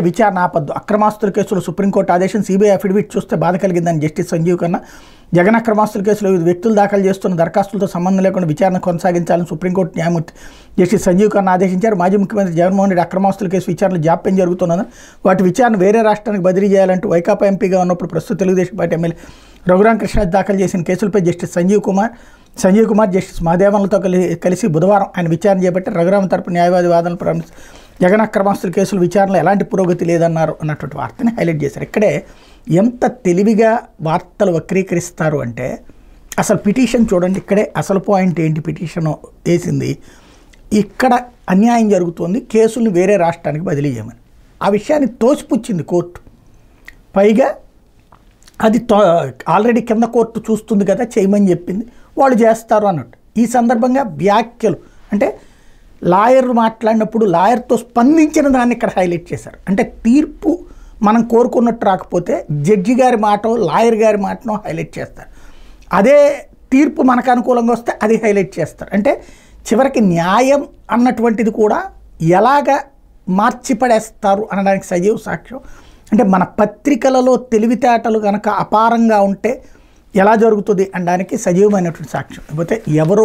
విచారణ ఆపద్దు, అక్రమాస్తుల కేసులో సుప్రీంకోర్టు ఆదేశం, సిబిఐ అఫిడవిట్ చూస్తే బాధ కలిగిందని జస్టిస్ సంజీవ్ ఖన్నా. జగన్ అక్రమాస్తుల కేసులో వివిధ వ్యక్తులు దాఖలు చేస్తున్న దరఖాస్తులతో సంబంధం లేకుండా విచారణ కొనసాగించాలని సుప్రీంకోర్టు న్యాయమూర్తి జస్టిస్ సంజీవ్ ఖన్నా ఆదేశించారు. మాజీ ముఖ్యమంత్రి జగన్మోహన్ రెడ్డి అక్రమాస్తుల కేసు విచారణ జాప్యం జరుగుతున్నదని, వాటి విచారణ వేరే రాష్ట్రానికి బదిలీ చేయాలంటూ వైకాపా ఎంపీగా ఉన్నప్పుడు ప్రస్తుత తెలుగుదేశం పార్టీ ఎమ్మెల్యే రఘురామ కృష్ణరాజు దాఖలు చేసిన కేసులపై జస్టిస్ సంజీవ్ కుమార్ జస్టిస్ మహదేవన్లతో కలిసి బుధవారం ఆయన విచారణ చేపట్టి రఘురామ తరపు న్యాయవాది వాదనలు ప్రారంభించారు. జగన్ అక్రమాస్తుల కేసుల విచారణలో ఎలాంటి పురోగతి లేదన్నారు అన్నటువంటి వార్తని హైలైట్ చేశారు. ఇక్కడే ఎంత తెలివిగా వార్తలు వక్రీకరిస్తారు అంటే, అసలు పిటిషన్ చూడండి, ఇక్కడే అసలు పాయింట్ ఏంటి, పిటిషన్ వేసింది ఇక్కడ అన్యాయం జరుగుతుంది, కేసుల్ని వేరే రాష్ట్రానికి బదిలీ చేయమని. ఆ విషయాన్ని తోసిపుచ్చింది కోర్టు. పైగా అది ఆల్రెడీ కింద కోర్టు చూస్తుంది కదా, చేయమని చెప్పింది, వాళ్ళు చేస్తారు అన్నట్టు. ఈ సందర్భంగా వ్యాఖ్యలు అంటే లాయర్లు మాట్లాడినప్పుడు లాయర్తో స్పందించిన దాన్ని ఇక్కడ హైలైట్ చేశారు. అంటే తీర్పు మనం కోరుకున్నట్టు రాకపోతే జడ్జి గారి మాట, లాయర్ గారి మాటను హైలైట్ చేస్తారు. అదే తీర్పు మనకు అనుకూలంగా వస్తే అది హైలైట్ చేస్తారు. అంటే చివరికి న్యాయం అన్నటువంటిది కూడా ఎలాగ మార్చిపడేస్తారు అనడానికి సజీవ సాక్ష్యం. అంటే మన పత్రికలలో తెలివితేటలు కనుక అపారంగా ఉంటే ఎలా జరుగుతుంది అనడానికి సజీవమైనటువంటి సాక్ష్యం. లేకపోతే ఎవరో